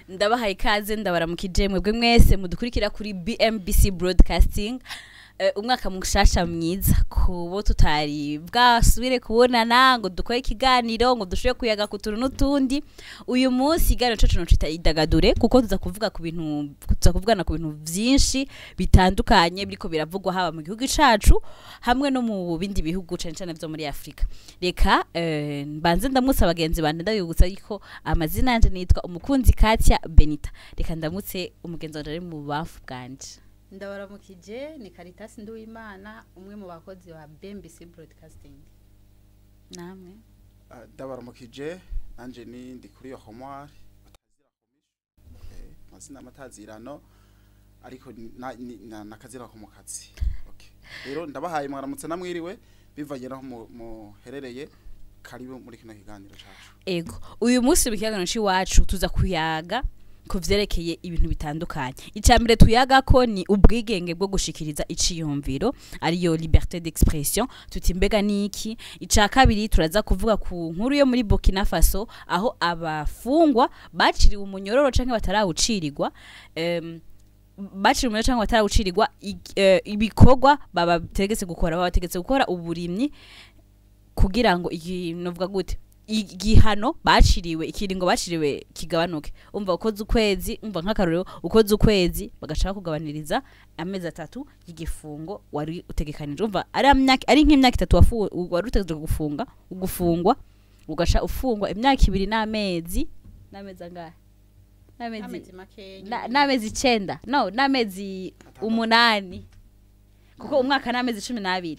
ndabahaye ikaze ndabaramukije mwebwe mwese mudukurikira kuri BMBC Broadcasting. Umwaka mushasha mwiza kubo tutari bwasubire kubonana ngo dukore ikiganiro ngo dushobe kuyaga kutuntu n'utundi. Uyu munsi iganiro cyacu no cita idagadure kuko tuza kuvugana ku bintu byinshi bitandukanye biriko biravugwa haba mu gihugu cacu hamwe no mu bindi bihugu cyane cyane byo muri Afrika. Reka mbanze ndamutse abagenzi bande ndabibutsa yuko amazina yanje nitwa umukunzi Katia Benita. Reka ndamutse umugenzi wanje ari mu bafu bwanje. Ndabaramukije ni Caritas Nduwimana umwe mu bakozi wa BMBC Broadcasting. Namwe ndabaramukije anje ni ndi kuri yo homoire mazina matazirano ariko nakazira ko mukazi. Okay. Rero ndabahaye mwaramutse namwiriwe bivanye no muherereye karibu muri kino kiganiro cacu. Ego uyu munsi bikigano ciwacu tuza kuyaga kuvyerekeye ibintu bitandukanye. Icambere tuyaga ko ni ubwigenge bwo gushikiriza iciyumviro ariyo liberté d'expression tuti mbega niki. Ica kabiri turaza kuvuga ku nkuru yo muri Burkina Faso aho abafungwa baciriwe umunyororo canke batarawucirirwa baciriwe umunyororo canke batarawucirirwa ibikorwa babategetse gukora uburimyi kugira ngo novuga gute igihano baciriwe ikiringo baciriwe kigabanuke. Umva ukoze ukwezi umva nk'akarorero ukoze ukwezi bagashaka kugabaniriza amezi 3 y'igifungo wari utegekanije. Umva ari nk'imyaka 3 wari utegekanije gufungwa ugasha ufungwa imyaka 2 n'amezi angahe n'amezi 9 no n'amezi 8 kuko umwaka n'amezi 12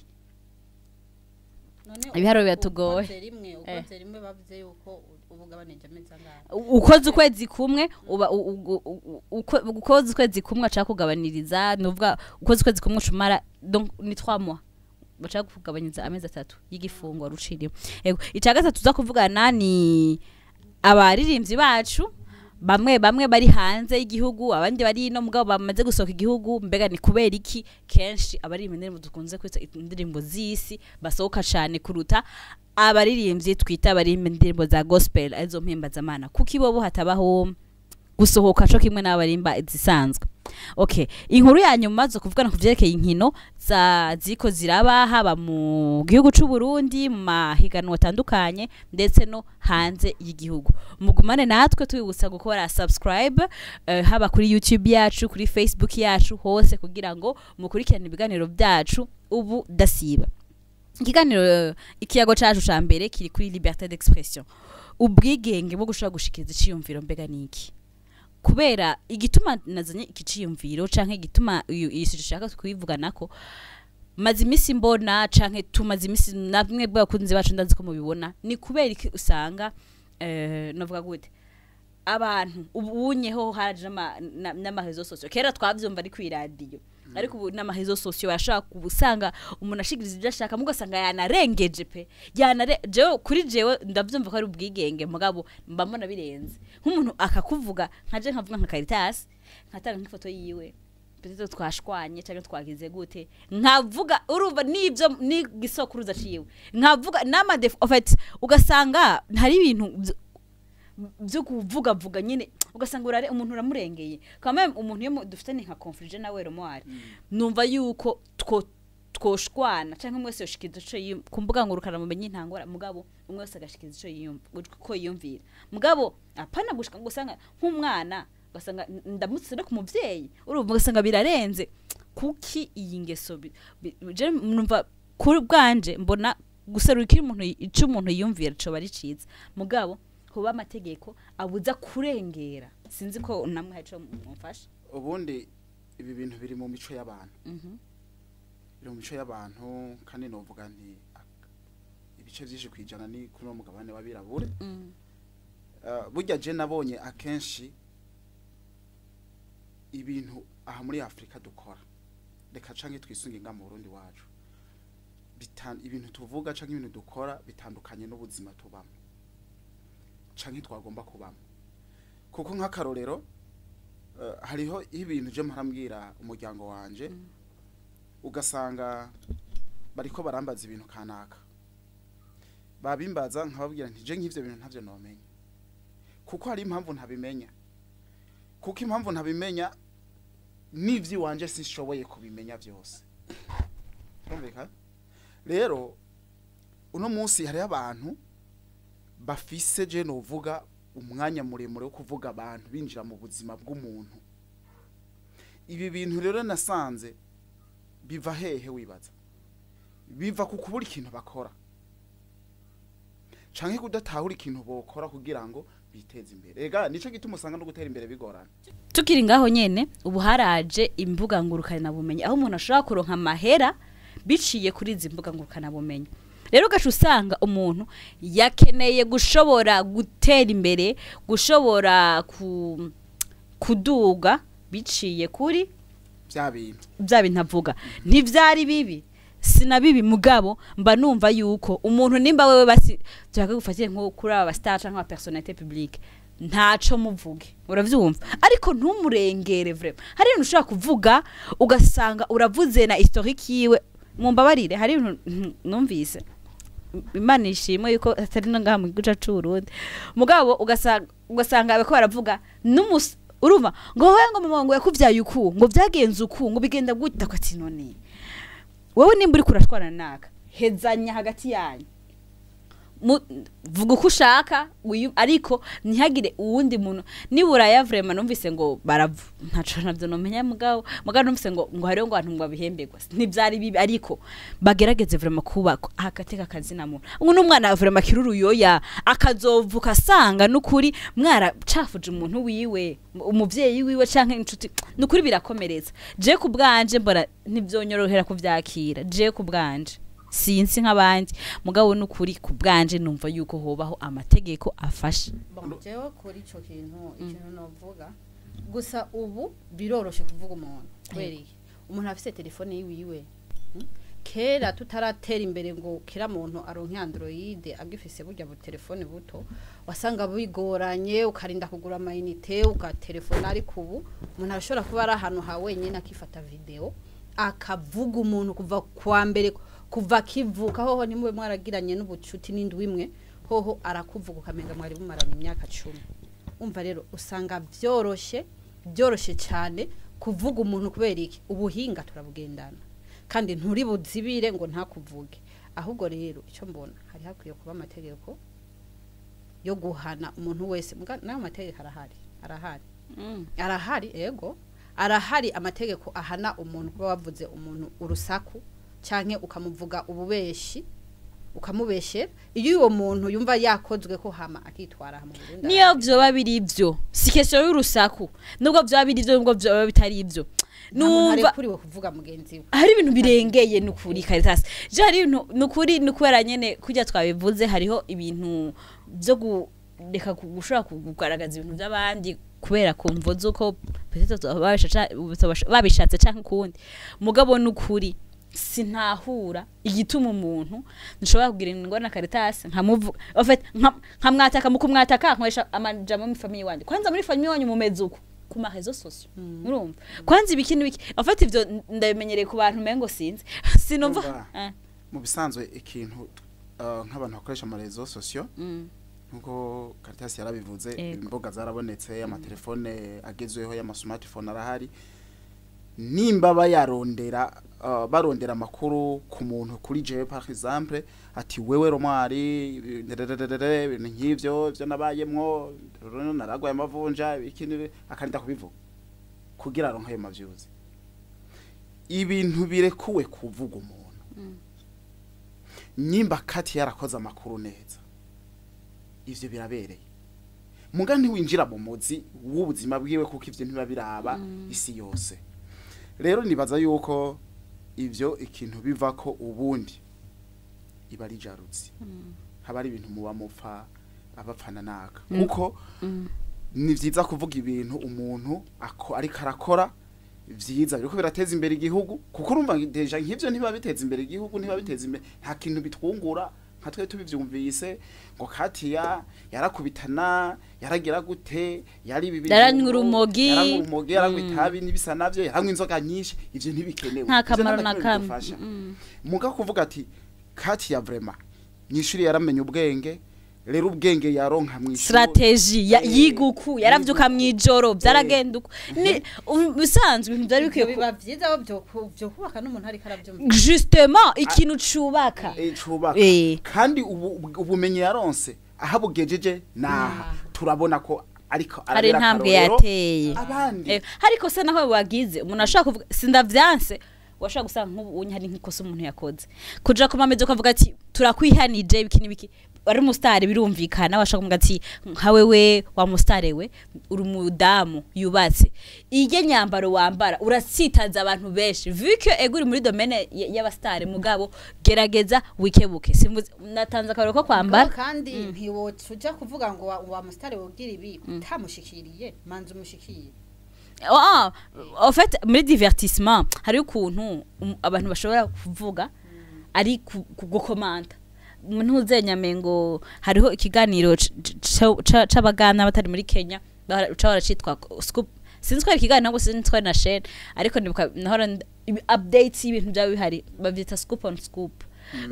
ibiharo byatugoye rimwe bavuze yuko ubugabanije amezi angahe ukoze ukwezi kumwe uba ukoze ukwezi kumwe acha kugabaniriza nuvuga ukoze ukwezi kumwe cumara donc ni 3 mois bacha kugabanyiriza amezi 3 y'igifungo ruciriwe. Ego icagata tuza kuvugana ni abaririmbyi bacu bamwe bari hanze y'igihugu abandi bari no mugabo bamaze gusoka igihugu. Mbega ni kubera iki kenshi abaririmba indirimbo dukunze kwita indirimbo z'isi basohoka cyane kuruta abaririmbyi twita abarimba indirimbo za gospel arizo mpembazamana kuko ibobo hatabaho gusohoka cyo kimwe n'abarimba zisanzwe. Okay, inkuru ya nyuma zo kuvugana kuvyerekeye inkino ziko ziraba haba mu gihugu c'u Burundi mu mahiganwa atandukanye ndetse no hanze y'igihugu. Mugumane natwe twibutsa gukora subscribe haba kuri YouTube yacu kuri Facebook yacu hose kugira ngo mukurikirane ibiganiro byacu ubu dasiba. Ikiganiro ikiyago cacu ca mbere kiri kuri liberté d'expression ubwigenge bwo gushaka gushikiriza iciyumviro mbega niki. Kubera igituma nazanye ikiciyumviro canke igituma isi dushaka kubivuganako mazi imisi mbona canke tumaze imisi namwe bwakunze bacu ndazi ko mubibona ni kubera iki usanga novuga gute abantu ubunyeho haraje n'amahezo socio kera twavyumva ari kwiradiyo ariko ubu n'amahezo socio barashaka kubusanga umuntu ashigiriza ibyo ashaka mugasanga yanarengeje pe jewe kuri jewe ndavyumva ko ari ubwigenge mugabo mbamona birenze nk'umuntu akakuvuga nkavuga nka Caritas nkatanga nk'ifoto yiwe petito twashwanye cyangwa twagize gute nkavuga urumva nibyo ni gisokuruza ciwe nkavuga n'amadef en fait ugasanga hari ibintu byo kuvuga nyine ugasanga umuntu uramurengeye kama umuntu yo dufite ni nka conflict nawe romoire numva yuko twoshwana cyangwa mwese yoshikiza ico kumbuga ngo rukara mumenye intangora mugabo umwe wese agashikiza ico ko yiyumvira mugabo apana gushika ngo usanga nk'umwana ugasanga ndamutse no ku muvyeyi urumva ugasanga birarenze kuki iyi ngeso je numva kuri bwanje mbona guserukira umuntu ico umuntu yiyumvira cyo bari ciza mugabo kuba amategeko abuza kurengera sinzi ko namwe haco mumfasha. Ubundi ibi bintu biri mu mico y'abantu biri mu mico y'abantu kandi novuga nti ibice byinshi kwijana ni kuri no mugabane wabirabure burya je nabonye akenshi ibintu aha muri Afrika dukora reka canke twisunga mu Burundi wacu ibintu tuvuga canke ibintu dukora bitandukanye n'ubuzima tubamo canke twagomba kubamo kuko nk'akarorero hariho ibintu je marambwira umuryango wanje ugasanga bariko barambaza ibintu kanaka babimbaza nkababwira nti je nk'ivyo bintu ntavyo nomenya kuko hari impamvu ntabimenya kuko impamvu ntabimenya n'ivy'iwanje sishoboye kubimenya byose urumvika rero uno munsi hari abantu bafise je novuga umwanya muremure wo kuvuga abantu binjira mu buzima bw'umuntu ibi bintu rero nasanze biva hehe wibaza biva ku kubura ikintu bakora canke kudatahura ikintu bokora kugira ngo biteze imbere ega nico gituma usanga no gutera imbere bigorana tukiri ngaho nyene ubu haraje imbuga ngurukana bumenyi aho umuntu ashobora kuronka amahera biciye kuri izi mbuga ngurukana bumenyi rero gacu usanga umuntu yakeneye gushobora gutera imbere gushobora kuduga biciye kuri bya bintu avuga ntivyari bibi sina bibi mugabo mba numva yuko umuntu nimba wewe basi byaka gufatiye nko kuri aba star canke aba personnalité publique ntaco muvuge uravyumva ariko ntumurengere vraiment hari ibintu ushobora kuvuga ugasanga uravuze na historique yiwe mumbabarire hari ibintu numvise Imana ishimwe yuko atari ngaha mu gihugu cyacu Burundi mugabo ugasanga abeko baravuga urumva ngo wewe ngo mama ngo yakuvyaye uku ngo byagenze uku ngo bigenda gute kwati none wowe nimba uri kurashwana naka hezanya hagati yanyu vuga uko ushaka ariko ntihagire uwundi muntu nibura ya vraiment numvise ngo baravu ntaco navyo nomenya mugabo numvise ngo hariho ngo abantu ngo babihembegwa ntivyari bibi ariko bagerageze vraiment kubako akateka kazina muntu ubu n'umwana vraiment kiruru yoya akazovuka asanga n'ukuri mwara cafuje umuntu wiwe umuvyeyi wiwe canke inshuti n'ukuri birakomereza je kubwanje mbona ntivyonyorohera kuvyakira je kubwanje sinzi nk'abandi mugabo n'ukuri kubwanje numva yuko hobaho amategeko afasha jewe kuri ico kintu novuga gusa ubu biroroshe kuvuga umuntu kweri umuntu afise telefone yiwe kera tutaratera imbere ngo kira muntu aronke Android agifise burya bu telefone buto wasanga bigoranye ukarinda kugura amayinite ugatelefona ari kubu umuntu arashobora kuba ari ahantu ha wenyine akifata video akavuga umuntu kuva kwa mbere kuva kivuka hoho nimwe mwaragiranye n'ubucuti n'indwi imwe hoho arakuvuga ukamenga mwari bumaranye imyaka 10 umva rero usanga byoroshe cyane kuvuga umuntu kubera iki ubuhinga turabugendana kandi nturi buzibire ngo ntakuvuge ahubwo rero icyo mbona hari hakwiye kuba amategeko yo guhana umuntu wese nayo amategeko arahari ego arahari amategeko ahana umuntu kuba wavuze umuntu urusaku canke ukamuvuga ububeshi ukamubeshe iyo uwo muntu yumva yakozwe ko hama akitwara mu Burundi niyo vyoba biri ivyo sikesho y'urusaku nubwo vyoba biri ivyo nubwo vyoba bitari ivyo numva kuri we kuvuga mugenzi we hari ibintu birengeye n'ukuri Caritas je hari n'ukuri n'ukwera nyene kujya twabivuze hariho ibintu byo gureka gushora kugaragaza ibintu by'abandi kubera kumvo zuko babishatse canke kundi mugabo n'ukuri sinahura igituma umuntu nshobora kugira ingorane Caritas nkamuvuga ofete nkamwataka mukumwataka nkwesha amajamo mu family wanje kwanza muri family wanyu mumeze uko kuma réseaux sociaux urumva kwanza ibikini biki ofete ivyo ndabimenyereye ku bantu mengo sinzi sinumva mu bisanzwe ikintu nk'abantu bakoresha ama réseaux sociaux nkuko Caritas yarabivuze imboga zarabonetse amatelefone agezweho y'ama smartphone arahari nimba barondera makuru ku muntu kuri je par exemple ati wewe romari ibintu nk'ivyo nabayemwo naragwaye amavunja ikintu akarinda kubivuga kugira aronka ayo mavyuzi ibintu birekuwe kuvuga umuntu nyimba kati yarakoze amakuru neza ivyo birabereye muga ntiwinjira mu muzi w'ubuzima bwiwe kuko ivyo ntibabiraba isi yose rero nibaza yuko ivyo ikintu biva ko ubundi iba ari jarutsi haba ari ibintu muba mupfa abapfana naka kuko ni vyiza kuvuga ibintu umuntu ariko arakora vyiza biriko birateza imbere igihugu kuko urumva deja nk'ivyo ntiba biteza imbere igihugu ntiba biteza imbere nta kintu bitwungura nka twe tubivyumvise ngo Katiya yarakubitana yaragira gute yari bibi yaranywa urumogi yaranywa itabi nibisa navyo yaranywa inzoga nyinshi ivyo ntibikenewe nta kamaro na kamwe muga kuvuga ati Katiya vraiment nyishuri yaramenye ubwenge rero ubwenge yaronka mw'ishuri strategy yiguku yaravyuka mwijoro byaragenda uko ni bisanzwe ibintu byari bikwiye biba vyiza aho byo kubaka n'umuntu ariko aravyumva justement ikintu cubaka cubaka kandi ubumenyi yaronse ahabugejeje naha turabona ko ariko ari intambwe yateye ariko se naho wagize umuntu ashaka kuvuga sindavyanse washaka gusanga nk'ubu hari nk'ikosa umuntu yakoze kuja kumameze ukavuga ati turakwihanije ibiki nibiki ari umusitari birumvikana washaka kumvuga ati nkawewe wa musitari we uri umudamu yubatse ije nyambaro wambara urasitaza abantu benshi vuke eguri muri domaine y'abastari mugabo gerageza wikebuke natanze akarero ko kwambara kandi ntiwocuja kuvuga ngo wa musitari wogira ibi utamushikiriye manzi umushikiriye en fait muri divertissement hari ukuntu abantu bashobora kuvuga ari gukomanda umuntu uzenyamengo hariho ikiganiro c'abagana batari muri Kenya baracitwa scoop sinzi ko ikiganiro nabwo sinzi ko na share ariko ndibuka nahora updates y'ibintu bya bihari bavyita scoop on scoop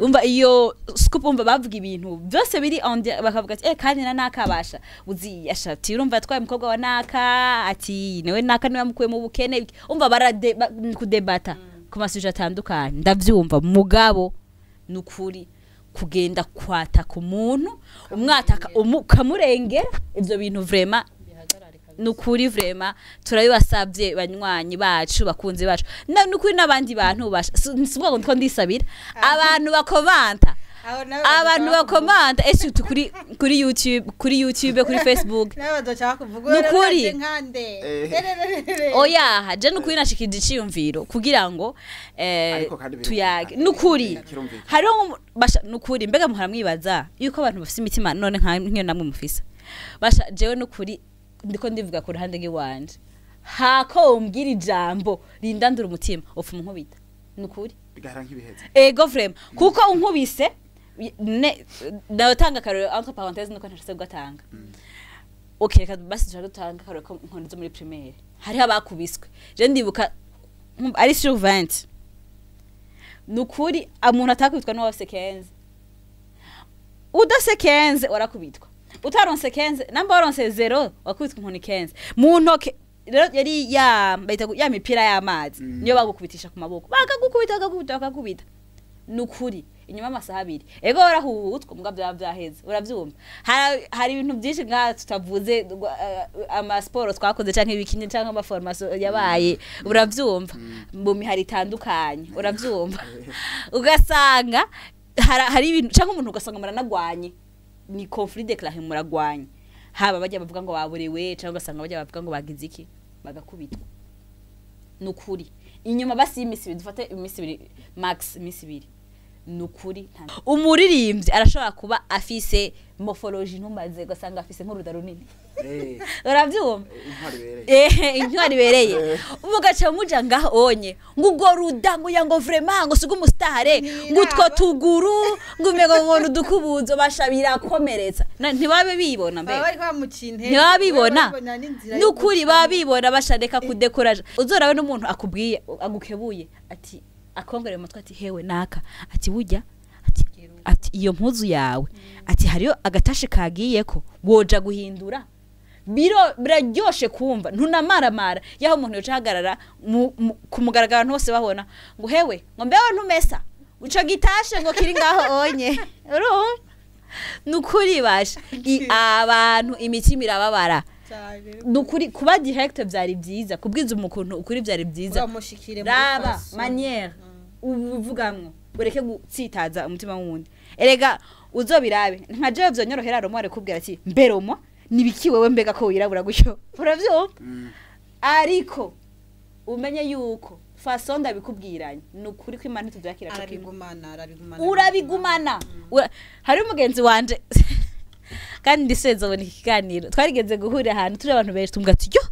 umva iyo scoop umva bavuga ibintu byose biri on bakavuga ati kandi nakabasha uzi ashati urumva twaye umukobwa wa naka ati newe naka niwe mukuye mu bukene umva barade kudebata ku masuje atandukanye ndavyumva mugabo nukuri kugenda kwata ku muntu umwataka ukamurengera ivyo bintu vraiment nukuri vraiment turabibasabye banywanyi bacu bakunze bacu nukuri nabandi bantu basha nsivuga ngo ndisabira abantu bakomanta ese kuri YouTube kuri Facebook nukuri oya haje nukuri nashikije iciyumviro kugira ngo tuyage nukuri hariho nukuri mbega muharamwibaza yuko abantu bafite imitima none nk'iyo namwe mufisa basha jewe nukuri ndiko ndivuga ku ruhande rw'iwanje hako umbwira ijambo rindandura umutima ofu nkubita nukuri bigara nk'ibiheze ego frame kuko unkubise ndatanga karero entre parenthèses nuko ntashase gatanga okay reka basi dushaka gutanga karero ko nkonzo muri primaire hari abakubiswe je ndibuka ari sur 20 nukuri umuntu atakubitwa no wafise 15 udase 15 warakubitwa utaronse 15 namba waronse 0 wakubitwa inkoni 15 mu ntoke rero yari ya mipira y'amazi niyo bagukubitisha ku maboko bakagukubita nukuri inyuma amasaha abiri ego warahutwa mbwa byaheze uravyumva hari ibintu byinshi nka tutavuze ama sport twakoze canke ibikini canke ama formation yabaye uravyumva mu mihari itandukanye uravyumva ugasanga hari ibintu canke umuntu ugasanga maranagwanye ni conflit déclaré muragwanye haba bajya bavuga ngo baburewe canke ugasanga bajya bavuga ngo bagize iki bagakubitwa nukuri inyuma basi imisi dufate imisi max imisi 2 nukuri umuririmbyi arashobora kuba afise morphology ntumaze gasanga afise nk'uruda runini uravyumva intwari bereye umugaca muja ngaho onye ngugo ruda ngo yango vraiment ngo suga umustare ngutwo tuguru ngumego ngo dukubuzo bashabira komeretsa ntibabe bibona mbe ntibabibona nukuri babibona bashadeka kudekoraje uzorawe n'umuntu akubwiye agukebuye ati akongere mu mutwe ati hewe naka ati burya ati iyo mpuzu yawe ati hariyo agatashe kagiyeko woja guhindura biraryoshe kumva ntunamaramara yaho umuntu yoca hagarara kumugaragara ntose babona ngo hewe ngo mbeho ntumesa uco gitashe ngo kiri ngaho onye nukuri basha abantu imitima irababara nukuri kuba direct byari byiza kubwiza umukuntu ukuri byari byiza raba manière uvugamwe ureke gutsitaza umutima w'undi erega uzobirabe nka jewe vyonyorohera romo arekubwira ati mberomo nibiki wewe mbega ko wirabura gutyo uravyumva ariko umenye yuko façon ndabikubwiranye nukuri ko Imana tuvyakira urabigumana hari umugenzi wanje kandi ndiseze ubona ikiganiro twarigeze guhurira ahantu turi abantu benshi tumga ati yo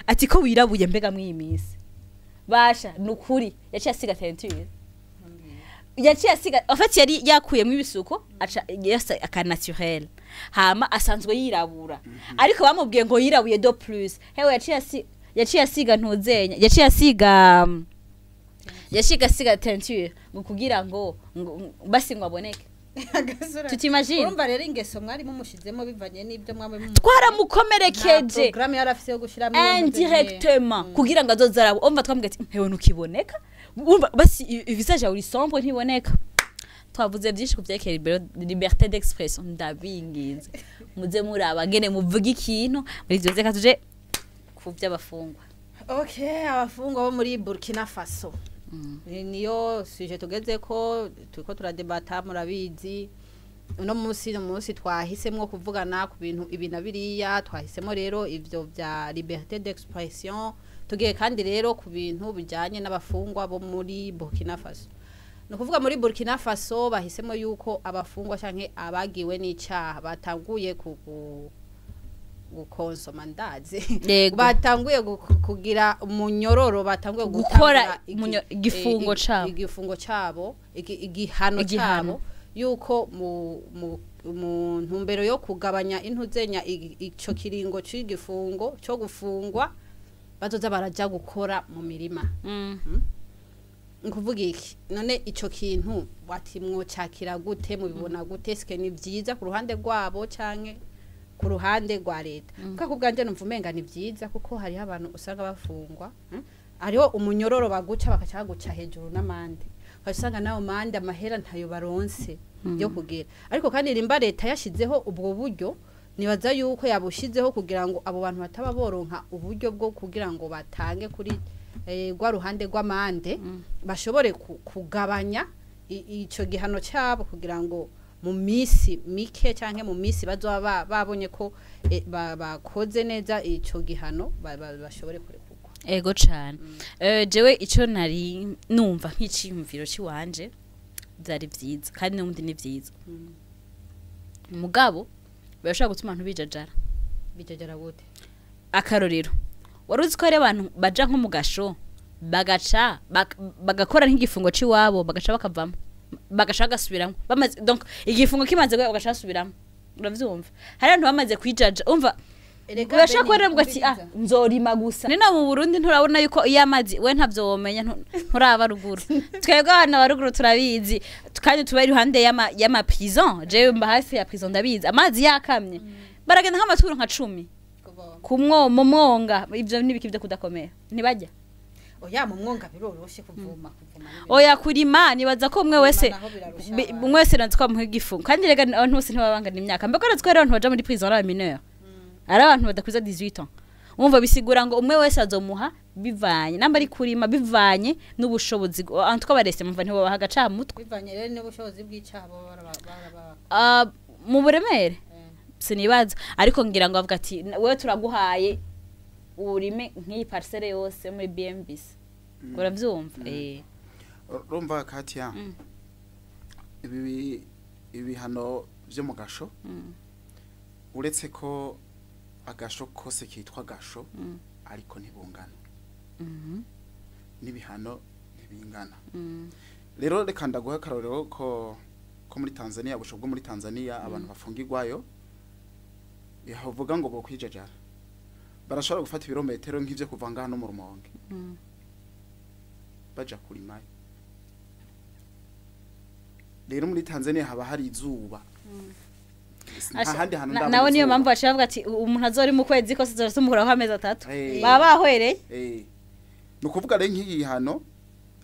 ati ko wirabuye mbega mwimisi basha nukuri yaciye asiga teinture yaciye asiga en fait yari yakuyemo ibisuko aca yasa aka naturel hama asanzwe yirabura ariko bamubwiye ngo yirabuye do plus hewe yaciye asiga ntuzenya yaciye asiga teinture ngo kugira ngo basi ngo aboneke Agasura. tutimagine urumva rero ingeso mwari mumushizemo bivanye n'ibyo mwamwe twaramukomerekeje programme yarafise yo gushiramo indirectement kugira ngo azozarabo umva twambwiye ati hewe nukiboneka umva basi visage yawe sombre ntiboneka twavuze byinshi kuvyekera liberté d'expression ndabingize muze muraba ngene muvuga ikintu muri byo zeka tuje kuvya abafungwa Okay, abafungwa bo muri Burkina Faso. Niyo suje tugeze ko turiko turadebata murabizi. Uno munsi twahisemwo kuvugana ku bintu ibintu biriya twahisemo rero ivyo vya liberté d'expression tugiye kandi rero ku bintu bijanye n'abafungwa bo muri Burkina Faso. No kuvuga muri Burkina Faso bahisemo yuko abafungwa canke abagiwe n'icaha batanguye gukonsoma ndazi batanguye kugira umunyororo batanguye gukora igifungo cabo igihano cabo yuko mu ntumbero yo kugabanya intuzenya ico kiringo c'igifungo cyo gufungwa bazoza baraja gukora mu mirima nkuvuga iki none ico kintu watimwo cakira gute mubibona gute ske ni vyiza ku ruhande rwabo canke ku ruhande rwa leta kuko bwanje numva umenga ni vyiza kuko hari abantu usanga bafungwa ariho umunyororo baguca bakaca guca hejuru n'amande basanga nawo mande amahera ntayo baronse yo kugera ariko kandi rimba leta yashizeho ubwo buryo nibaza yuko yabushizeho kugira ngo abo bantu bataba boronka uburyo bwo kugira ngo batange kuri gwa ruhande rw'amande bashobore kugabanya ico gihano cyabo kugira ngo mu misi mike canke mu misi bazoba babonye ko bakoze neza ico gihano bashobore kurekurwa ego cyane jewe ico nari numva nk'iciyumviro ciwanje byari vyiza kandi n'undi ni vyiza mugabo birashobora gutuma abantu bijajara gute akarorero waruzi ko ari abantu baja nko mu gasho bagaca bagakora nk'igifungo ciwabo bagaca bakavamo bagashaka gasubiramo bamaze donc igifungo kimaze bagaca basubiramo uravyumva hari abantu bamaze kwijaja umva urashaka kwera ngo ati nzorima gusa nina mu Burundi nturabona yuko iyo amazi we ntavyo womenya nturaba ruguru twebwe abana baruguru turabizi kandi tuba iruhande y'ama prison je mba hafi ya prison ndabizi amazi yakamye baragenda nk'amaturo nka 10 kumwo mwonga ivyo nibiki byo kudakomera ntibajya oya mu mwonga biroroshe kuvuma oya kurima nibaza ko umwe wese nanzwa mu gifungo kandi rega abantu bose ntibabangana imyaka mbeko natwe rero abantu baja muri prison ari mineur ari abantu badakuza 18 ans umva bisigura ngo umwe wese azomuha bivanye namba ari kurima bivanye n'ubushobozi antwa barese mva ntibo bahaga ca mutwe bivanye rero n'ubushobozi bw'icabo mu buremere sinibaza ariko ngira ngo avuga ati wewe turaguhaye urime nk'iyi parcelle yose muri BMBC uravyumva rumva Katia ibihano byo mu gasho uretse ko agasho kose kitwa gasho ariko ntibungana n'ibihano ntibingana rero reka ndaguha karorero ko muri Tanzania bushobwo muri Tanzania abantu bafungirwayo yavuga ngo bo kwijajara barashobora gufata ibirometero nk'ivyo kuva ngaha no mu Rumonge baja kurima rero muri Tanzania haba hari izuba nawe niyo mpamvu bacavuga ati umuntu azori mu kwezi ko sizosumuraho amezi 3 baba bahwereye nukuvuga rero nk'iyi hano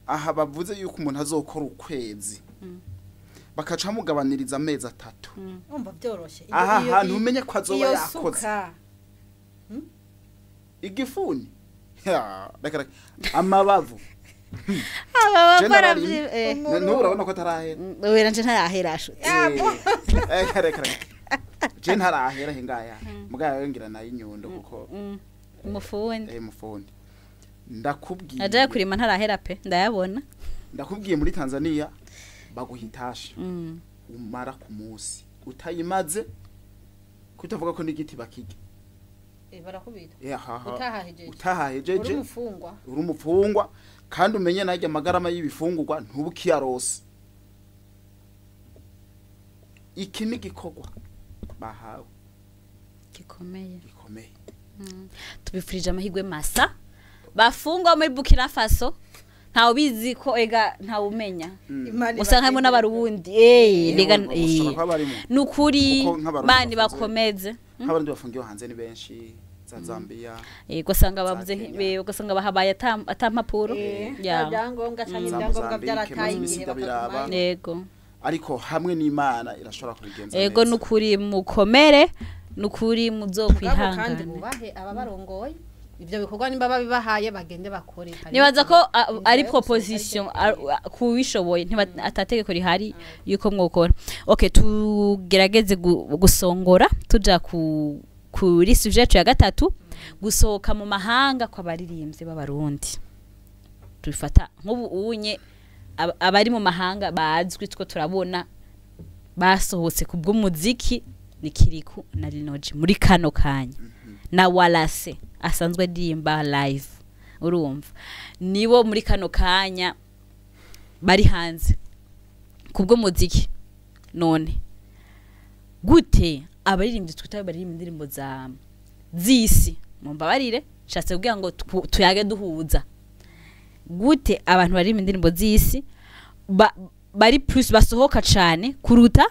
aha bavuze yuko umuntu azokora ukwezi bakaca mugabaniriza amezi 3 umva byoroshe aha hantu umenye ko azoba yakoze igifuni reka amabavu urabona ko atarahera wera nje ntarahera asho reka je ntarahera hingaya mugaye ngira nayo inyundo kuko umufundi ndakubwiye aje kurima ntarahera pe ndayabona ndakubwiye muri Tanzania baguhitasha umara ku munsi utayimaze kutavuga ko n'igiti bakige barakubita utahahejeje uri umufungwa kandi umenye najya amagarama y'ibifungurwa ntubukiyarose iki ni gikogwa bahawe gikomeye gikomeye tubifurije amahigwe masa bafungwa muri Burkina Faso ntawe bizi ko ega ntawe umenya Imana usanga harimo ibagendere. n'abarundi rega bashobora kuba barimo nukuri Kuko nk'abarundi mani bafunzwe- bakomeze nk'abarundi bafungiwe hanze ni benshi za Zambia ugasanga bavuze Kenya. ugasanga bahabaye atampapuro ya ibyangombwa cyangwa Za ibyangombwa Mozambique, byarataye Mozambique igihe ndabiraba. bakaguma yego ariko hamwe n'Imana irashobora kubigenza yego nukuri mukomere nukuri Mugabo kandi muzokwihangana bubahe aba barongoye ivyo bikorwa nimba babibahaye bagende bakore Hari nibaza ko inzira ari yose, proposition ariko- kubishoboye atategeko rihari yuko mwokora okay tugerageze gusongora tuja kuri sujet ya gatatu gusohoka mu mahanga kw'abaririmbyi b'abarundi tubifata nk'ubu unye abari mu mahanga bazwi two turabona basohotse ku bw'umuziki ni Kiriku na Linoji muri kano kanya na Walase asanzwe aririmba live urumva nibo muri kano kanya bari hanze ku bw'umuziki none gute abaririmbyi twitaye baririmba indirimbo za zisi mumbabarire nshatse kugira ngo tuyage duhuza gute abantu baririmba indirimbo zisi bari plus basohoka cyane kuruta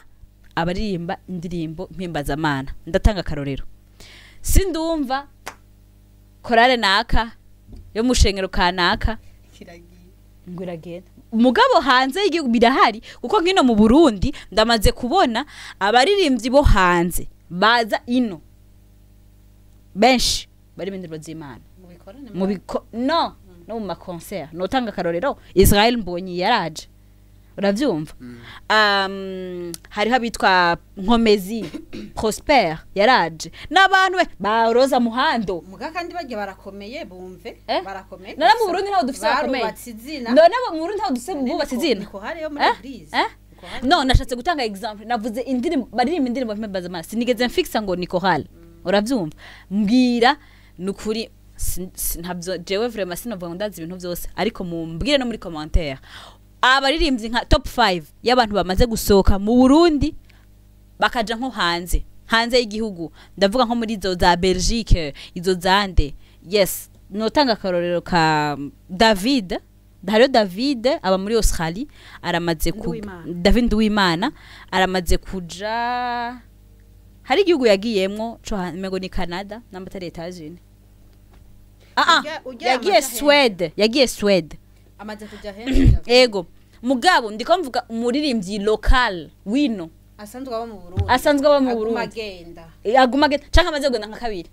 abaririmba indirimbo mpimbazamana ndatanga karorero sindumva korale naka yo mushengero kanaka nguragenda umugabo hanze y'igihugu birahari kuko nkino mu Burundi ndamaze kubona abaririmbyi bo hanze baza ino benshi bari indirimbo z'Imana no mu makoncert notanga karorero Israel Mbonyi yaraje uravyumva hariho abitwa Nkomezi Prosper yaraje n'abantu ba Rosa Muhando muga kandi bagiye barakomeye bumve barakomeye none mu Burundi ntaho dufise bakomeye none mu Burundi ntaho dufise bubatse izina niko hari yo muri église no nashatse gutanga example navuze indirimbo baririmba indirimbo mpembazamana sinigeze mfixa ngo ni chorale uravyumva mbwira nukuri ntabyo jewe vraiment sinovuga ngo ndazi ibintu byose ariko mumbwire no muri commentaire abaririmbyi nka top 5 y'abantu bamaze gusohoka mu Burundi bakaja nko hanze y'igihugu ndavuga nko muri zo za Belgique izo zande yes notanga karorero ka David aba muri Australie aramaze ku David Nduwimana aramaze kuja hari igihugu yagiyemwo cyo mengo ni Canada n'amatari Etats-Unis yagiye Swede amaze kuja henshi ego mugabo ndiko mvuga umuririmbyi local wino asanzwe aba mu Burundi aguma agenda canka amaze kugenda nka kabiri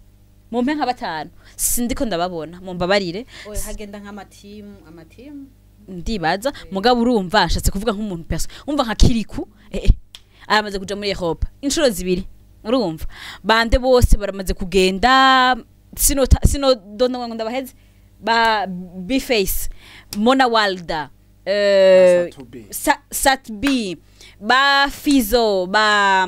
mu mpe nka batanu sindiko ndababona mumbabarire oya hagenda nka amatimu ndibaza mugabo urumva nshatse kuvuga nk'umuntu perso umva nka Kiriku aramaze kuja muri Europe inshuro zibiri urumva bande bose baramaze kugenda sino dono ngo ndabaheze ba Bface Mona Walda Satbi ba Fizo ba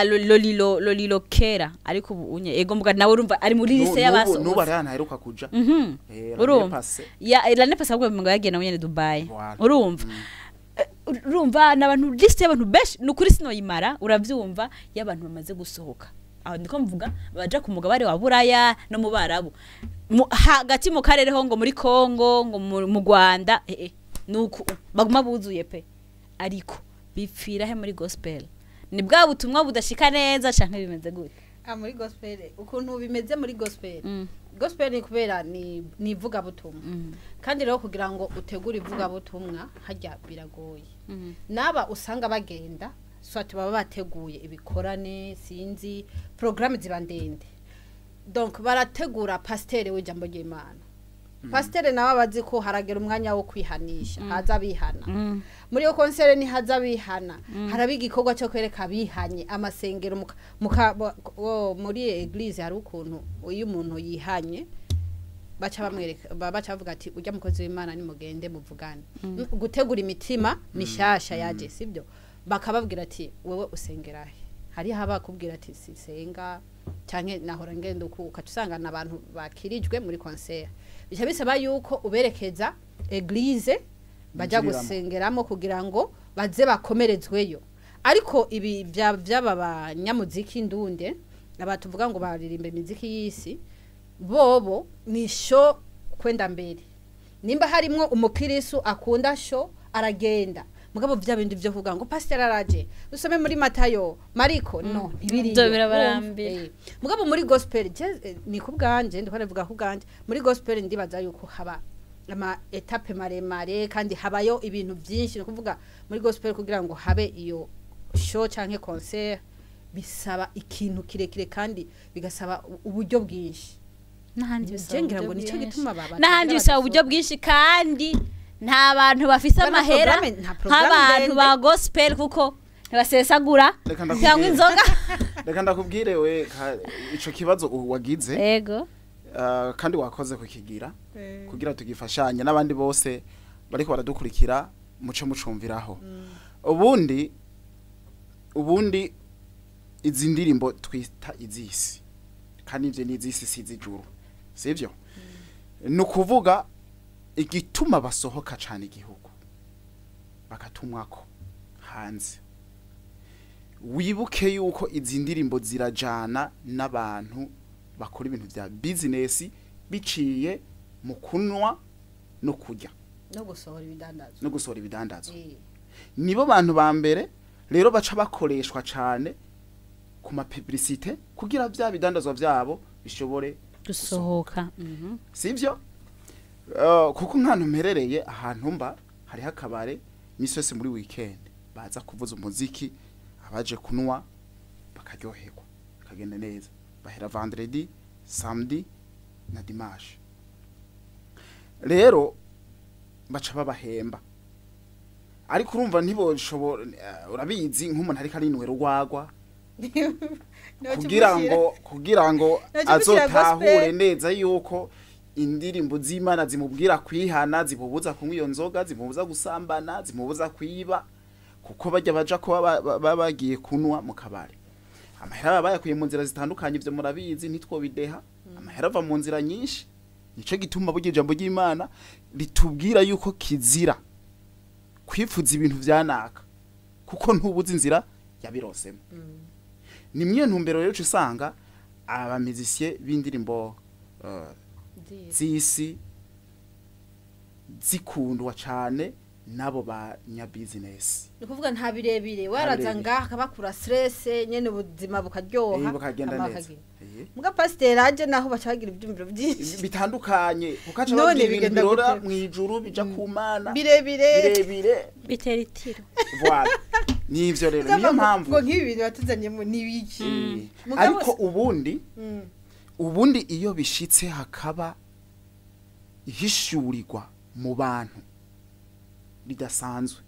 Lolilo Kera ariko unye ego mbuga nawe urumva ari muri liste y'abaso nubu arana heruka kuja urumva ya la nepasa bwo ngo yagiye nawe nyene Dubai urumva n'abantu liste y'abantu besh nukuri sino yimara uravyumva y'abantu bamaze gusohoka aho ndiko mvuga baja ku mugabare wa Buraya no mu Barabu hagati mu karere ho ngo muri Kongo ngo mu Rwanda nuko baguma buzuye pe ariko bipfira he muri gospel ni bwa butumwa budashika neza canke bimeze gute muri gospel ukuntu bimeze muri gospel gospel ni kubera ni ivuga butumwa kandi rero kugira ngo utegure ivuga butumwa hajya biragoye naba usanga bagenda swati baba bateguye ibikorane sinzi programme ziba ndende donc barategura pasteur w'ijambo ry'Imana pasteur nawe abazi ko haragera umwanya wo kwihanisha haza bihana muri yo concert ni haza bihana harabiga igikorwa cyo kwereka bihanye amasengero muri église hari ukuntu uyu muntu yihanye baca bamwereka baca bavuga ati ujya mukozi w'Imana ni mugende muvugane gutegura imitima mishasha yaje sibyo bakababwira ati wewe usengera he hari haba kubwira ati sisenga canke nahora ngenda ukacusanga nabantu bakirijwe muri concert bica bisaba yuko uberekeza église baja gusengeramo kugira ngo baze bakomerezweyo ariko ibi byaba banyamuziki ndunde abatuvuga ngo baririmbe imiziki y'isi bobo nisho kwenda mbere nimba harimwo umukirisu akunda sho aragenda mugabo vya bindi vyo kuvuga ngo pastor araje usome muri Matayo Mariko no ntibiri Ivyo birabarambira. mugabo muri gospel ni kubganje ndiko navuga kubganje muri gospel ndibaza yuko haba ama etape maremare kandi habayo ibintu byinshi no kuvuga muri gospel kugira ngo habe iyo show canke concert bisaba ikintu kirekire kandi bigasaba uburyo bwinshi n'ahandi bisaba ngira ngo uburyo nico bwinshi. gituma baba n'ahandi bisaba uburyo bwinshi kandi nta bantu bafise Bana amahera programme- nta programme nk'abantu ndende. ba gospel kuko ntibasesagura Reka ndakubwire. cyangwa inzoga reka ndakubwire we ico kibazo wagize ego kandi wakoze kukigira kugira tugifashanye n'abandi bose bariko baradukurikira muce mucumviraho ubundi izi ndirimbo twita izisi kandi ivyo ni izisi si iz'ijuru sivyo ni ukuvuga igituma basohoka cane igihugu bakatumwako hanze wibuke yuko izi ndirimbo zirajana n'abantu bakora ibintu vya business biciye mu kunwa no kurya no gusohora ibidandazo no gusohora ibidandazo Eh. nibo bantu ba mbere rero baca bakoreshwa cane ku ma publicité kugira vya bidandazwa vyabo bishobore gusohoka sivyo kuko nk'ahantu mperereye ahantu mba hariho akabare misi yose muri weekend baza kuvuza umuziki abaje kunwa bakaryoherwa bakagenda neza bahera vendredi samedi na dimanche rero baca babahemba ariko urumva ntiboshobora urabizi nk'umuntu ariko arinwera urwagwa kugira ngo azotahure neza yuko indirimbo z'Imana zimubwira kwihana zimubuza kunywa iyo nzoga zimubuza gusambana zimubuza kwiba kuko bajya baja ko bagiye kunwa mu kabare amahera bayakuye mu nzira zitandukanye ivyo murabizi ntitwobideha amahera ava mu nzira nyinshi nico gituma burya ijambo ry'Imana ritubwira yuko kizira kwifuza ibintu vyanaka kuko ntubuze inzira yabirosemo ni mwe ntumbero rero usanga aba musiciens b'indirimbo zisi zikundwa cane nabo ba nya business nukuvuga nta birebire waraza ngaha bakura stress nyene ubuzima bukaryoha bukagenda neza muga pasteur aje naho bacagira ibyumviro byinshi bitandukanye kukaca babwira ibintu birora mwijuru bija kumana birebire bitera itiro voilà nivyo rero niyo mpamvu ngo nk'ibi bintu batuzanyemo nibiki ariko ubundi iyo bishitse hakaba ihishurirwa mu bantu bidasanzwe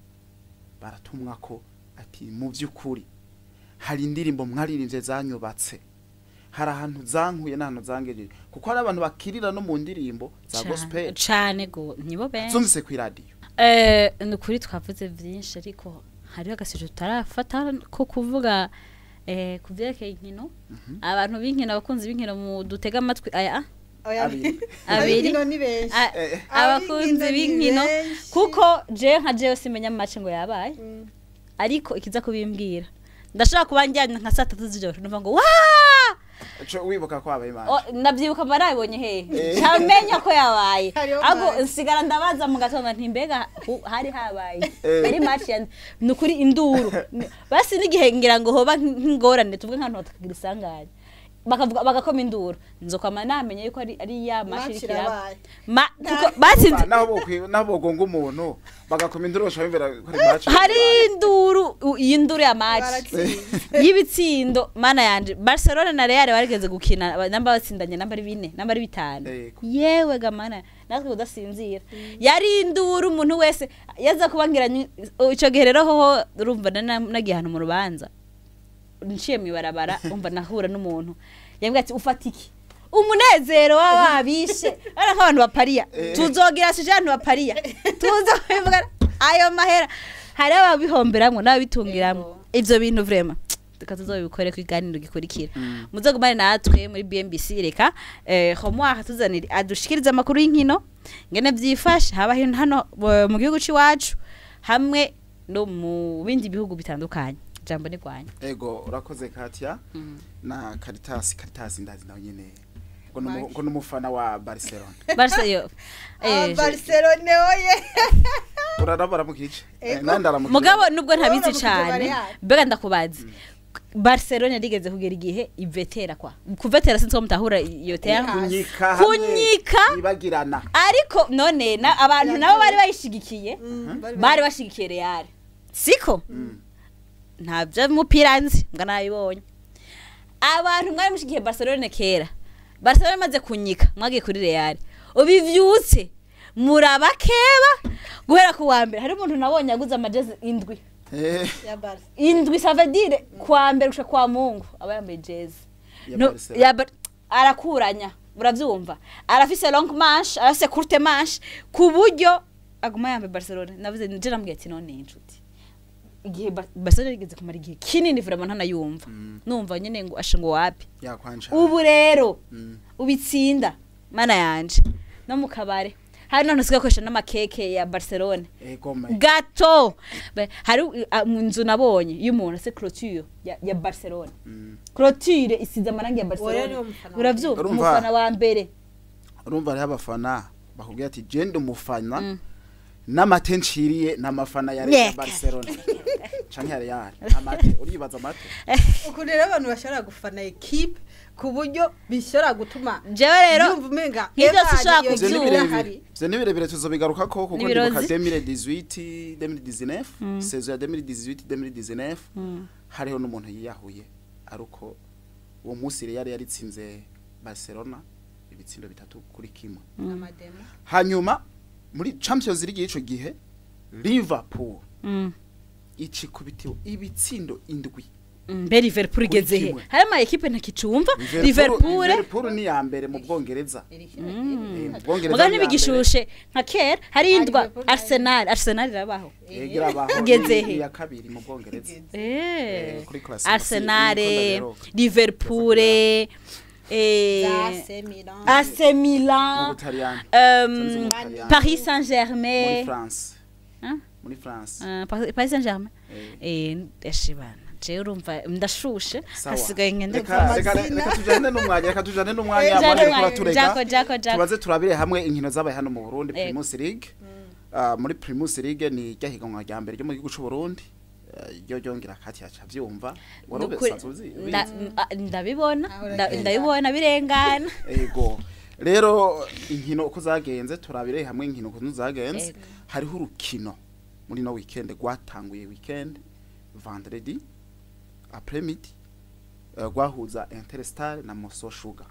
baratumwa ko ati mu by'ukuri hari indirimbo mwaririmbye zanyubatse hari ahantu zankuye n'ahantu zangejeje kuko hari abantu bakirira no mu ndirimbo za gospel cane go nibo benshi zumvise ku radio nukuri twavuze byinshi ariko hariho agasije tutarafata ko kuvuga kuvyerekeye inkino abantu b'inkino abakunzi b'inkino mu dutega amatwi abiri abakunzi b'inkino kuko je nka jewe simenya match ngo yabaye ariko ikiza kubimbwira ndashaka kuba njyanye nka 3 z'ijoro numva ngo wibuka ko habaye match nabyibuka barabonye hehe cyamenya ko yabaye ago nsigara ndabaza mu gatondo ntimbega hari habaye ari match nukuri induru basi n'igihe ngira ngo hoba nk'ingorane tuvuge nka ntokagira isanganye bakavuga bagakoma induru nzokama namenye yuko ari ya mashirikira kuko batsinze nabo gonga umuntu bagakoma induru bashobora ko ari match hari induru ya match yibitsindo mana yanje Barcelona na Real barigeze gukina namba batsindanye namba ari 4 namba ari 5 yewe gamana natwe udasinzira yari induru umuntu wese yaza kubangira ico giherero ho urumva nagihana mu rubanza nciye mwibarabara umva nahura n'umuntu yambwiye ati ufatiki umunezero wababishe ara nk'abantu bapariya tuzogira sije abantu bapariya tuzobivuga ayo mahera hari ababihomberamwe n'abitungiramwe ivyo bintu vraiment tukazozobikore kwiganiro gikurikira muzogumane natwe muri BMBC reka homwa hatuzanira adushikiriza amakuru y'inkino ngene vyifashe haba hano mu gihugu ciwacu hamwe no mu bindi bihugu bitandukanye jambo ni gwanya ego urakoze Katia na Caritas ndazi nawe nyene ngo numufana wa Barcelona Barcelona Barcelona oye urarabara mukice Ego. nandaramukice mugabo nubwo ntabizi Urabona cyane kutubare yacu. mbega ndakubazi Barcelona yarigeze kugera igihe ivetera kwa kuvetera sinzi ko mutahura iyo terme kunyika kunyika ibagirana ariko none abantu nabo bari bayishigikiye bari bashigikiye Real siko ntabyo mupira nzi mbwa nabibonye abantu mwari mushigikiye Barcelona kera Barcelona imaze kunyika mwagiye kuri Real ubivyutse murabakeba guhera ku wa mbere hari umuntu nabonye aguze amajezi indwi ya Barca indwi ça veut dire kwa mbere gushika kwa Mungu aba yambaye jezi Ya no Barcelona. arakuranya uravyumva arafise long manche arafise courte manche ku buryo aguma yambaye Barcelona navuze nje namubwiye ati none inshuti igihe Barcelona rigeze kumara igihe kinini vraiment ntanayumva numva nyene ngo ashe ngo wapi yakwanja ubu rero ubitsinda mana yanje no mu kabare hari none sigakoresha n'amakeke ya Barcelona egome gato hari mu nzu nabonye y'umuntu se clôture ya Barcelona clôture isize amarangi ya Barcelona uravyumva umufana wa mbere urumva ari abafana bakubwira ati gende umufana n'amatenciriye n'amafana ya Barcelona canke ya Real amate uribaza amate ukuntu abantu bashobora gufana equipe ku buryo bishobora gutuma jewe rero yumva umenga nk'ivyo ushobora ivyo kuvyumva ni birebire tuzobigaruka ko kuko Nibirozi. ndibuka 2018 2019 saison ya 2018 2019 hariho n'umuntu yiyahuye aruko uwo munsi Real yaritsinze Barcelona ibitsindo 3 kuri kimwe amademo hanyuma muri Champions League y'ico gihe Liverpool icikubitiwe ibitsindo indwi mbe Liverpool igeze he kimwe. hari ama equipe ntakicumva Liverpool Liverpool ni ya mbere mu Bwongereza mu Bwongereza muga ni iya ntibigishushe nka kera hari indwa Liverpool Arsenal irabaho mbere. Yegera abaho Igeze he? ni iya kabiri mu Bwongereza kuri classe Arsenal niko Liverpool AC Milan AC mu Milan Butaliyani Paris muri Saint-Germain France Hein? muri France Paris Saint-Germain eshibana je urumva ndashushe Sawa. hasigaye ngende reka tujane n'umwanya Jane mwanya mwanya, kuratureka Jako. tubaze turabire hamwe inkino zabaye hano mu Burundi Ego. Primus League muri Primus League ni ryahiganwa rya mbere ryo mu gihugu cy'u Burundi ryo ryongera kati yaca vyumva warobe sanzuzi ndabibona Aho uragenda. ndabibona birengana ego rero inkino uko zagenze turabire hamwe inkino uko zagenze Ego. hariho urukino muri no weekend gwatanguye weekend vendredi après midi gwahuza Interstar na Moso Sugar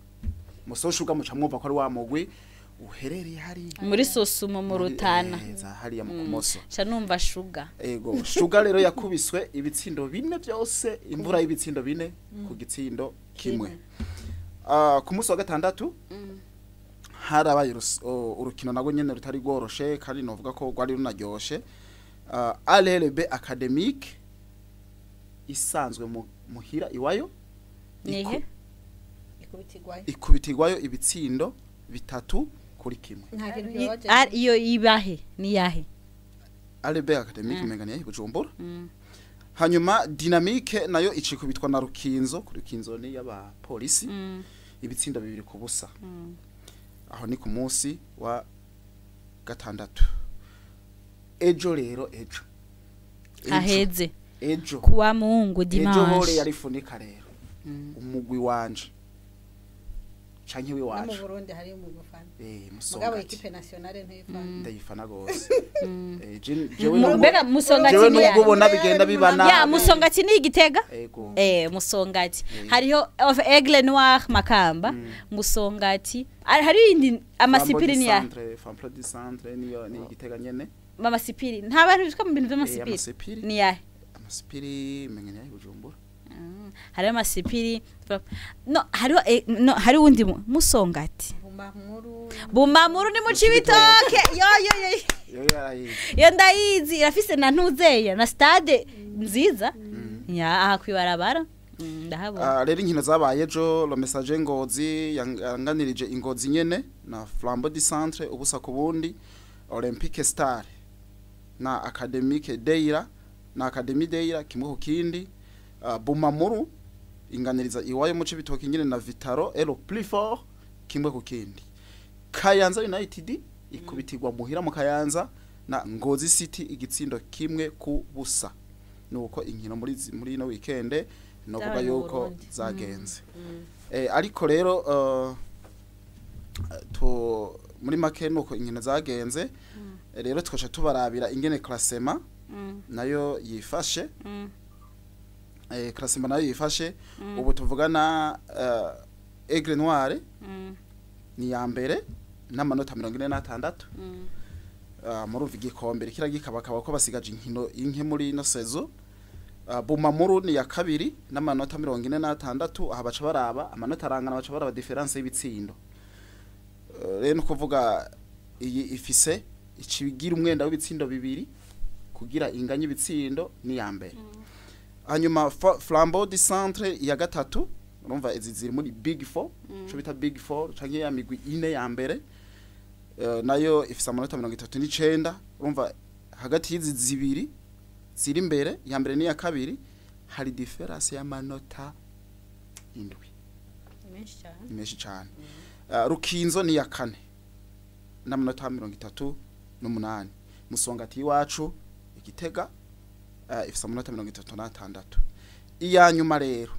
muca mwumva ko ari wa mugwi uherereye hari muri Sosumo mu Rutana hariya mu Kumoso ca numva Sugar ego Sugar rero yakubiswe ibitsindo bine byose imvura y'ibitsindo bine ku gitsindo kimwe ku munsi wa gatandatu harabaye urukino nago nyene rutari goroshe kandi novuga ko rwari runaryoshe ALLB Academic isanzwe muhira iwayo nihe ikubitirwayo ibitsindo bitatu kuri kimwe nta kintu kibabaje iyo ibahe ni yahe ALLB Academic mengani ya Bujumbura hanyuma Dynamique nayo icikubitwa na Rukinzo kuri Rukinzo ni yaba polisi ibitsindo bibiri ku busa aho ni ku munsi wa gatandatu ejo rero ejo haheze ejo kuwa Mungu ejo hore dimanche yarifunika rero umugwi wanje canke wi no mu wacu Burundi hari mu gufana mugabo musongati equipe nationale ntayifana ndayifana gose mbega musongati jewe ni nubwo yahe ubona bigenda bibana ya musongati ni igitega ego musongati hariho of Aigle Noir Makamba musongati hari indi amasipiri ni ya Fample du Centre niyo ni igitega nyene mama sipiri nta bantu bishika mu bintu by'amasipiri amasipiri ni yahe amasipiri menganya ya Bujumbura hari amasipiri no hari wundi musongati bumamuru ni mu Cibitoke yo yo ndayizi irafise na ntuzeya na stade nziza ya aha kwibarabara ndahabona rero inkino zabaye ejo lo message Ngozi yanganirije Ingozi nyene na Flambeau du Centre ubusa ku bundi Olympique Star na Academique Deira na Academy Deira kimwe ku kindi Bumamuru inganiriza iwayo mu Cibitoke nyene na Vitaro Elo plus fort kimwe ku kindi. Kayanza United ikubitirwa muhira mu Kayanza na Ngozi City igitsindo kimwe ku busa. Nuko inkino muri no weekend no kuba yuko zagenze. Ariko rero to muri make nuko inkino zagenze rero twacha tubarabira ingene classement nayo yifashe classement nayo yifashe ubu tuvugana Aigle Noire ni ya mbere n'amanota 46 muri igikombe kira gikabakaba ko basigaje inkino inke muri no sezo Bumamuru ni ya kabiri n'amanota 46 aha baca baraba amanota arangana baca baraba difference y'ibitsindo rero kuvuga iyi ifise ikibigira umwenda w'ibitsindo bibiri kugira inganye ibitsindo ni ya mbere hanyuma Flambeau du Centre ya gatatu urumva izi ziri muri Big 4 cyo bita Big 4 canke ya migwi ine ya mbere nayo ifise amanota 39 urumva hagati y'izi zibiri ziri imbere ya mbere ni ya kabiri hari difference y'amanota indwi menshi cyane Rukinzo ni ya kane n'amanota 38 Musongati iwacu Igitega ifise amanota 36 iya nyuma rero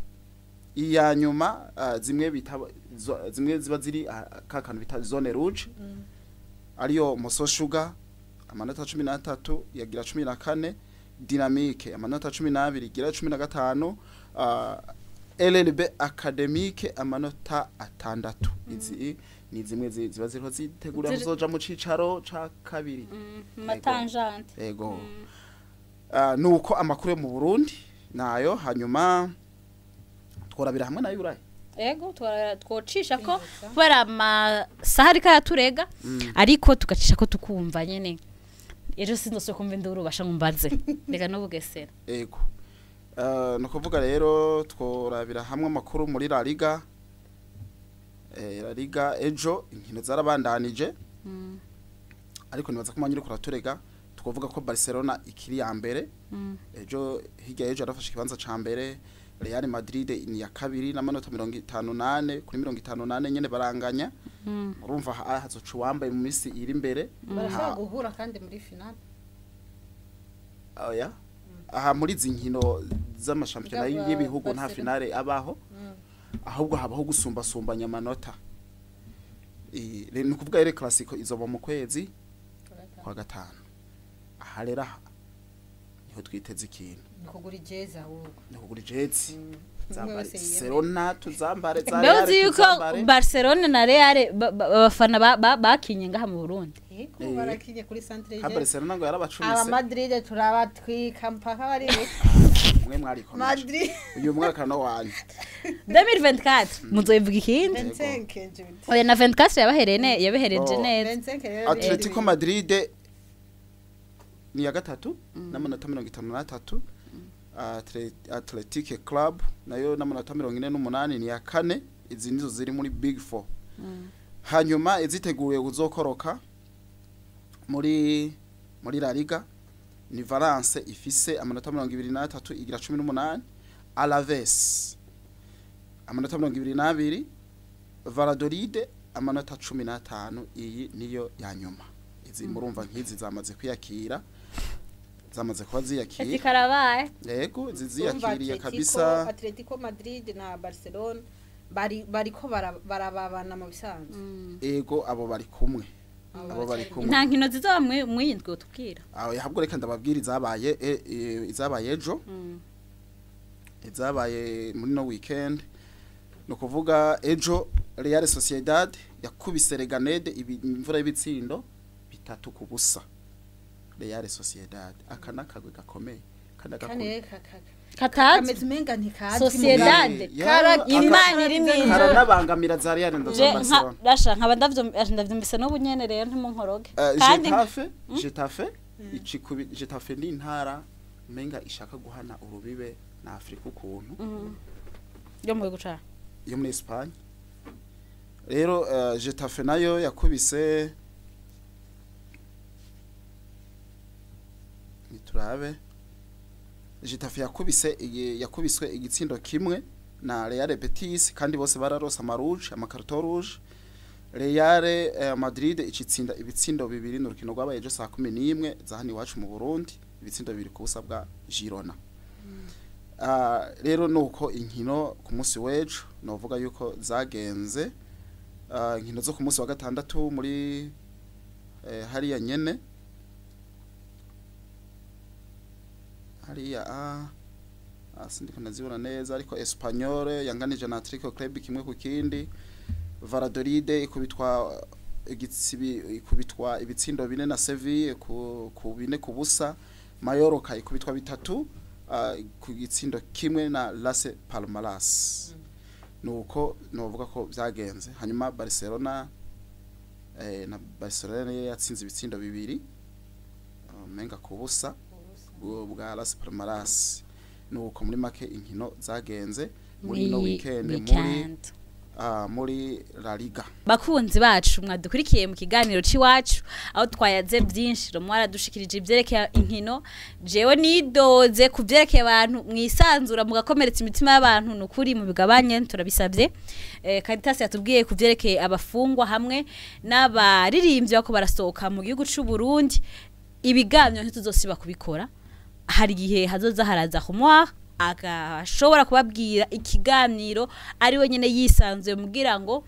iya nyuma zimwe ziba ziri kakanu bita zone rouge ariyo Moso Sugar amanota 13 yagira 14 Dynamique amanota 12 igira 15 LLB Academique amanota 6 izi ni zimwe ziba ziriho zitegura kuzoja mu cicaro ca kabiri matangente yego nuko amakuru yo mu Burundi nayo hanyuma tworabira hamwe na Yuraye ego twocisha ko kubera amasaha ariko yaturega ariko tugacisha ko tukumva nyene ejo sinzose kumva induru basha ngumbaze reka no bugesera ego no kuvuga rero tworabira hamwe amakuru muri La Liga La Liga ejo inkino zarabandanije ariko nibaza ko manyire kuraturega twovuga ko Barcelona ikiri ya mbere ejo hirya ejo arafashe kibanza ca mbere Real Madrid ni ya kabiri n'amanota 58 kuri 58 nyene baranganya urumva hazoca wambaye mu misi iri imbere barashaka guhura kandi muri final oya aha muri zinkino z'amashampiyona y'ibihugu nta finale abaho ahubwo habaho gusumbasumbanya amanota ni kuvuga ere classico izoba mu kwezi kwa gatanu aha rero niho twiteze ikintu kugura jezi ahubwo kugura jezi Barcelona tuzambare za Real yuko Barcelona na Real abafana bakinye ngaha mu Burundi ko barakinye kuri centre je Barcelona ngo yarabacumise aba Madrid turabatwika mpaka bari mwe mwari ko Madrid uyu mwaka no wanyu 2024 muzoyivuga ikindi 25 oya na 24 yabahereje neza Atletico Madrid ni ya gatatu n'amanota 53 Athletic Club nayo n'amanota 48 ni ya kane izi nizo ziri muri Big 4 hanyuma iziteguye kuzokoroka muri La Liga ni Valence ifise amanota 23 igira 18 Alaves amanota 22 Valladolid amanota 15 iyi niyo ya nyuma izi murumva nkizi zamaze kwiyakira zamaze kwa ziyakira zikarabaye yego ziziyakiriye kabisa Atletico Madrid na Barcelona bariko barababana mu bisanzwe yego abo bari kumwe nta nkino zizoba mwiyindwe tubwira aho yahabwo reka ndababwira izabaye ejo izabaye muri no weekend no kuvuga ejo Real Sociedad yakubise Leganés imvura y'ibitsindo 3 ku busa Real Sociedad akana kagwe gakomeye kandi kameze menga ntikazi Sociedad imana iri minjo karanabangamira za Real ndo za Barcelona rasha nkaba ndavyumvise no bunyene rero ntimunkoroge kandi Getafe ni intara menga ishaka guhana urubibe na Afrika ukuntu yo mu guca yo muri Espagne rero Getafe nayo yakubise niturabe Getafe yakubiswe igitsindo kimwe na Real Betis kandi bose bararosa amarouge amakarto rouge Real Madrid icitsinda ibitsindo bibiri n'urukino rwabaye ejo saa 11 za hano iwacu mu Burundi ibitsindo bibiri ku busa bwa Girona. Rero nuko inkino ku munsi w'ejo novuga yuko zagenze inkino zo ku munsi wa gatandatu muri hariya nyene hariya sindiko nazibona neza ariko Espanyol yanganije na Atletico Club kimwe ku kindi. Valladolid ikubitwa ibitsindo bine na Sevilla ku bine ku busa. Mallorca ikubitwa bitatu ku gitsindo kimwe na Las Palmas. Nuko novuga ko byagenze. Hanyuma Barcelona na Barcelona yatsinze ibitsindo bibiri menga ku busa bwa Las Palmas. Nuko muri make inkino zagenze muri no weekend muri La Liga. Bakunzi bacu mwadukurikiye mu kiganiro ciwacu aho twayaze byinshi ro mwaradushikirije ivyerekeye inkino jewe nidoze kuvyerekeye abantu mwisanzura mugakomeretsa imitima y'abantu nukuri mu bigabanye turabisabye. Caritas yatubwiye kuvyerekeye abafungwa hamwe n'abaririmbye bako barasohoka mu gihugu c'u Burundi ibiganyo ntituzosiba kubikora. Hari gihe hazoza haraza humwa agashobora kubabwira ikiganiro ari we nyene yisanzuye mugira ngo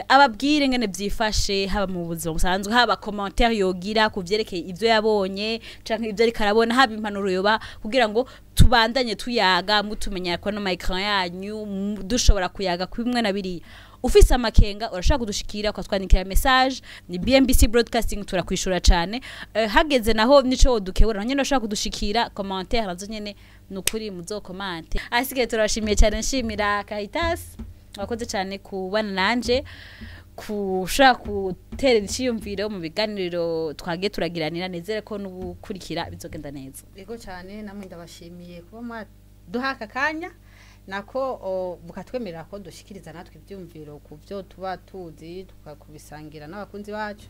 ababwire ngene byifashe haba mu buzima busanzwe haba commentaire yogira kuvyerekeye ivyo yabonye canke ivyo ari karabona haba impanuro yoba kugira ngo tubandanye tuyaga mutumenya ko no micro yanyu dushobora kuyaga kubimwe na biri. Ufise amakenga urashaka kudushikira kwatwandikira message ni BMBC Broadcasting turakwishura cyane. Hageze naho nico dukebura nyene urashaka kudushikira commentaire nazo nyene nukuri muzo comment. Asige turashimiye cyane nshimira Caritas wakoze cyane kubana nanje kushaka guterera iciyumviro mu biganiro twagiye turagiranira nezere ko n'ubukurikira bizogenda neza. Yego cyane namwe ndabashimiye kuba duhaka kanya nako bukatwemerera ko dushikiriza natwe ibyumviro ku byo tuba tuzi tukakubisangira n'abakunzi bacu.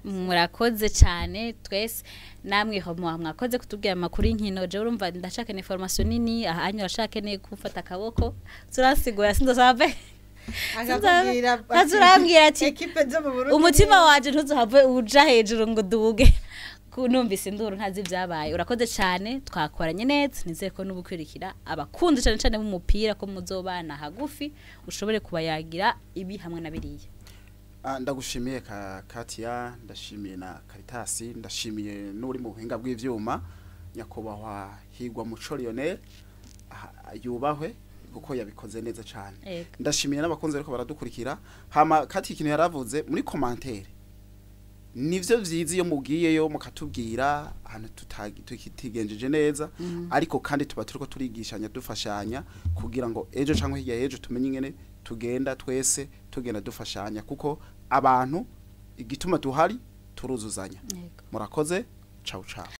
Murakoze cyane twese namwe mwakoze kutubwira amakuru y'inkino je urumva ndashaka information nini ahanyu urashaka ne gufata akaboko turasigura sindosabe azurambwira ati equipe zo mu Burundi umutima waje ntuzohave uja hejuru ngo duge kunumvise induru ntazi byabaye. Urakoze cyane twakoranye neza nizeye ko n'ubukwirikira abakunzi cyane cyane mu mupira ko muzobana hagufi ushobore kubayagira ibi hamwe na biriya. Ndagushimiye Katia ndashimiye na Caritas ndashimiye n'uri mu buhinga bw'ivyuma nyakubahwa Higwa Muco Lionel yubahwe kuko yabikoze neza cyane. Ndashimiye n'abakunzi ariko baradukurikira hama Katia ikintu yaravuze muri commentaire nivyo vyizi yo mugiyeyo mukatubwira ahantu tukitigenjeje neza ariko kandi tuba turiko turigishanya dufashanya kugira ngo ejo canke hirya ejo tumenye ingene tugenda twese tugenda dufashanya kuko abantu igituma duhari turuzuzanya. Murakoze ciao ciao.